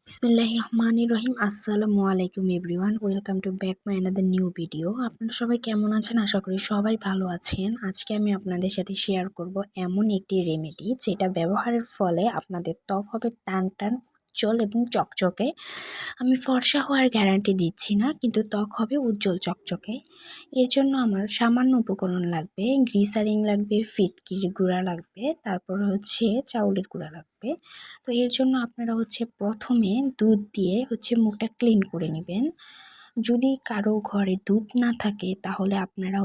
বিসমিল্লাহির রহমানির রহিম। আসসালামু আলাইকুম everyone, welcome to back my another new video. আপনারা সবাই কেমন আছেন? আশা করি সবাই ভালো আছেন। আজকে আমি আপনাদের সাথে শেয়ার করব এমন একটি রেমেডি যেটা ব্যবহারের ফলে আপনাদের ত্বক হবে টান টান, উজ্জ্বল এবং চকচকে। আমি ফর্সা হওয়ার গ্যারান্টি দিচ্ছি না, কিন্তু ত্বক হবে উজ্জ্বল চকচকে। এর জন্য আমার সামান্য উপকরণ লাগবে। গ্লিসারিন লাগবে, ফিটকিরি গুঁড়া লাগবে, তারপর হচ্ছে চাউলের গুঁড়া লাগবে। তো এর জন্য আপনারা প্রথমে দুধ দিয়ে মুখটা ক্লিন করে নেবেন। যদি কারো ঘরে দুধ না থাকে তাহলে আপনারা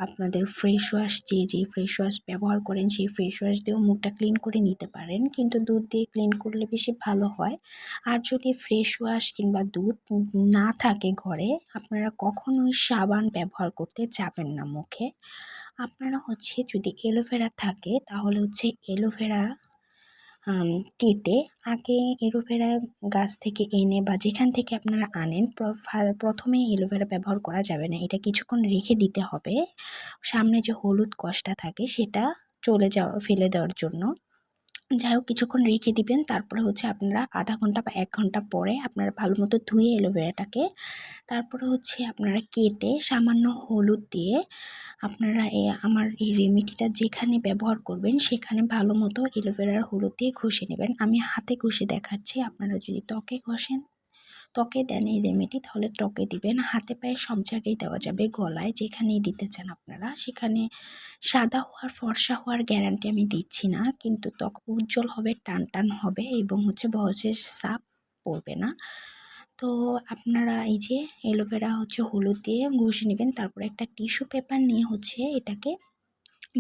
আপনাদের ফ্রেশ ওয়াশ, যে ফ্রেশ ওয়াশ ব্যবহার করেন সেই ফ্রেশ ওয়াশ দিয়েও মুখটা ক্লিন করে নিতে পারেন, কিন্তু দুধ দিয়ে ক্লিন করলে বেশি ভালো হয়। আর যদি ফ্রেশ ওয়াশ কিংবা দুধ না থাকে ঘরে, আপনারা কখনোই সাবান ব্যবহার করতে যাবেন না মুখে। আপনারা যদি অ্যালোভেরা থাকে তাহলে অ্যালোভেরা কেটে আগে অ্যালোভেরা গাছ থেকে এনে বা যেখান থেকে আপনারা আনেন, প্রথমে অ্যালোভেরা ব্যবহার করা যাবে না, এটা কিছুক্ষণ রেখে দিতে হবে সামনে যে হলুদ কষটা থাকে সেটা ফেলে দেওয়ার জন্য। যাই হোক, কিছুক্ষণ রেখে দিবেন। তারপরে আপনারা আধা ঘন্টা বা 1 ঘন্টা পরে আপনারা ভালো মতো ধুয়ে অ্যালোভেরাটাকে তারপরে আপনারা কেটে সামান্য হলুদ দিয়ে আপনারা আমার এই রেমেডিটা যেখানে ব্যবহার করবেন সেখানে ভালো মতো অ্যালোভেরার হলুদ দিয়ে ঘষে নেবেন। আমি হাতে ঘষে দেখাচ্ছি, আপনারা যদি ত্বকে দেন এই রেমেডি তাহলে ত্বকে দিবেন, হাতে পায়ে সব জায়গায় দেওয়া যাবে, গলায় যেখানেই দিতে চান আপনারা সেখানে। সাদা হওয়ার ফর্সা হওয়ার গ্যারান্টি আমি দিচ্ছি না, কিন্তু ত্বক উজ্জ্বল হবে, টান টান হবে এবং বয়সের ছাপ পড়বে না। তো আপনারা এই যে অ্যালোভেরা হলুদ দিয়ে ঘষে নেবেন, তারপর একটা টিস্যু পেপার নিয়ে এটাকে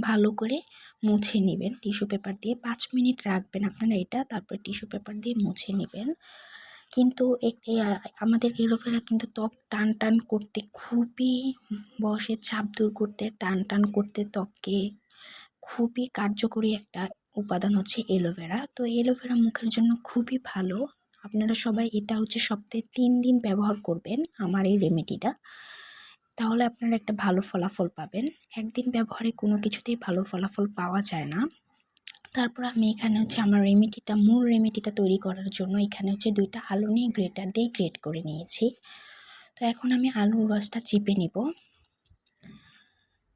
ভালো করে মুছে নেবেন। টিস্যু পেপার দিয়ে 5 মিনিট রাখবেন আপনারা এটা, তারপর টিস্যু পেপার দিয়ে মুছে নেবেন। কিন্তু আমাদের অ্যালোভেরা কিন্তু ত্বক টান টান করতে খুবই, বয়সের ছাপ দূর করতে, টান টান করতে ত্বককে খুবই কার্যকরী একটা উপাদান অ্যালোভেরা। তো অ্যালোভেরা মুখের জন্য খুবই ভালো। আপনারা সবাই এটা সপ্তাহে 3 দিন ব্যবহার করবেন আমার এই রেমেডিটা, তাহলে আপনারা একটা ভালো ফলাফল পাবেন। একদিন ব্যবহারে কোনো কিছুতেই ভালো ফলাফল পাওয়া যায় না। তারপর আমি এখানে আমার মূল রেমেডিটা তৈরি করার জন্য এখানে 2টা আলু নিয়ে গ্রেটার দিয়ে গ্রেট করে নিয়েছি। তো এখন আমি আলুর রসটা চিপে নিব।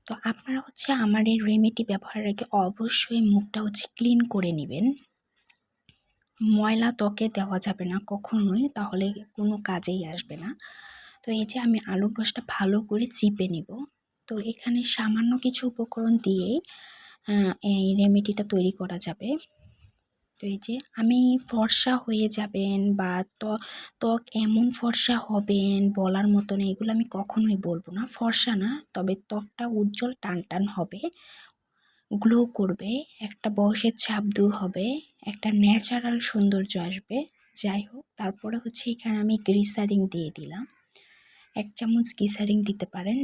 তো আপনারা আমার এই রেমেডি ব্যবহারের আগে অবশ্যই মুখটা ক্লিন করে নেবেন। ময়লা ত্বকে দেওয়া যাবে না কখনোই, তাহলে কোনো কাজেই আসবে না। তো এই যে আমি আলুর রসটা ভালো করে চিপে নিব। তো এখানে সামান্য কিছু উপকরণ দিয়েই এই রেমেডিটা তৈরি করা যাবে। তো এই যে আমি ফর্সা হয়ে যাবেন বা ত্বক এমন ফর্সা হবেন বলার মতো না, এগুলো আমি কখনোই বলবো না। ফর্সা না, তবে ত্বকটা উজ্জ্বল টান টান হবে, গ্লো করবে, একটা বয়সের ছাপ দূর হবে, একটা ন্যাচারাল সৌন্দর্য আসবে। যাই হোক, তারপরে এখানে আমি গ্লিসারিন দিয়ে দিলাম। 1 চামচ গ্লিসারিন দিতে পারেন,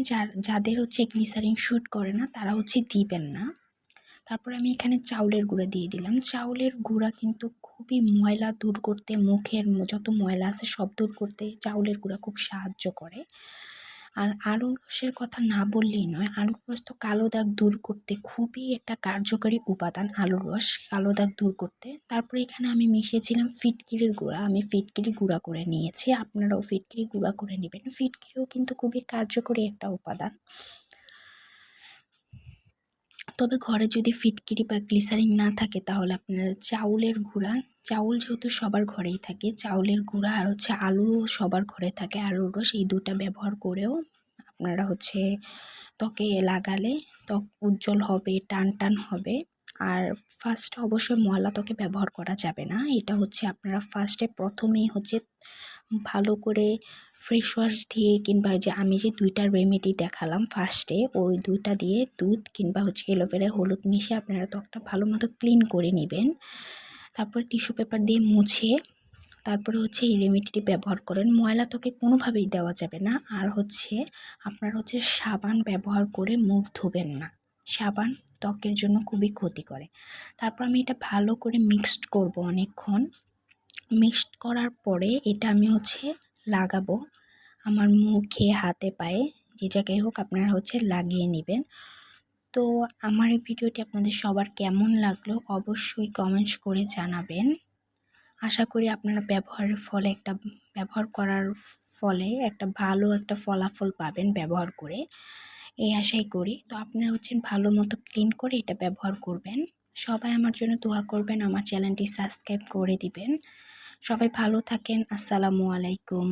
যাদের গ্লিসারিন শ্যুট করে না তারা দিবেন না। তারপরে আমি এখানে চাউলের গুঁড়া দিয়ে দিলাম। চাউলের গুঁড়া কিন্তু খুবই ময়লা দূর করতে, মুখের যত ময়লা আছে সব দূর করতে চাউলের গুঁড়া খুব সাহায্য করে। আর আলুর রসের কথা না বললেই নয়, আলুর রস তো কালো দাগ দূর করতে খুবই একটা কার্যকরী উপাদান, আলুর রস কালো দাগ দূর করতে। তারপরে এখানে আমি মিশিয়েছিলাম ফিটকিরির গুঁড়া, আমি ফিটকিরি গুঁড়া করে নিয়েছি, আপনারাও ফিটকিরি গুঁড়া করে নেবেন। ফিটকিরিও কিন্তু খুবই কার্যকরী একটা উপাদান। তবে ঘরে যদি ফিটকিরি বা গ্লিসারিন না থাকে তাহলে আপনারা চাউলের গুঁড়া, চাউল যেহেতু সবার ঘরেই থাকে, চাউলের গুঁড়া আর আলু সবার ঘরে থাকে, আলুর রস, এই 2টা ব্যবহার করেও আপনারা ত্বকে লাগালে ত্বক উজ্জ্বল হবে, টান টান হবে। আর ফার্স্টে অবশ্যই ময়লা ত্বকে ব্যবহার করা যাবে না। এটা আপনারা প্রথমেই ভালো করে ফ্রেশ ওয়াশ দিয়ে কিংবা যে আমি যে 2টা রেমেডি দেখালাম ফার্স্টে, ওই 2টা দিয়ে দুধ কিংবা অ্যালোভেরা হলুদ মিশিয়ে আপনারা ত্বকটা ভালো মতো ক্লিন করে নেবেন। তারপর টিস্যু পেপার দিয়ে মুছে তারপরে এই রেমেডিটি ব্যবহার করেন। ময়লা ত্বকে কোনোভাবেই দেওয়া যাবে না। আর আপনার সাবান ব্যবহার করে মুখ ধুবেন না, সাবান ত্বকের জন্য খুবই ক্ষতি করে। তারপর আমি এটা ভালো করে মিক্সড করব অনেকক্ষণ। মিক্সড করার পরে এটা আমি লাগাবো আমার মুখে, হাতে পায়ে, যে জায়গায় হোক আপনারা লাগিয়ে নেবেন। তো আমার এই ভিডিওটি আপনাদের সবার কেমন লাগলো অবশ্যই কমেন্টস করে জানাবেন। আশা করি আপনারা ব্যবহার করার ফলে একটা ভালো একটা ফলাফল পাবেন ব্যবহার করে, এই আশাই করি। তো আপনারা ভালো মতো ক্লিন করে এটা ব্যবহার করবেন। সবাই আমার জন্য দোয়া করবেন, আমার চ্যানেলটি সাবস্ক্রাইব করে দিবেন। সবাই ভালো থাকেন। আসসালামু আলাইকুম।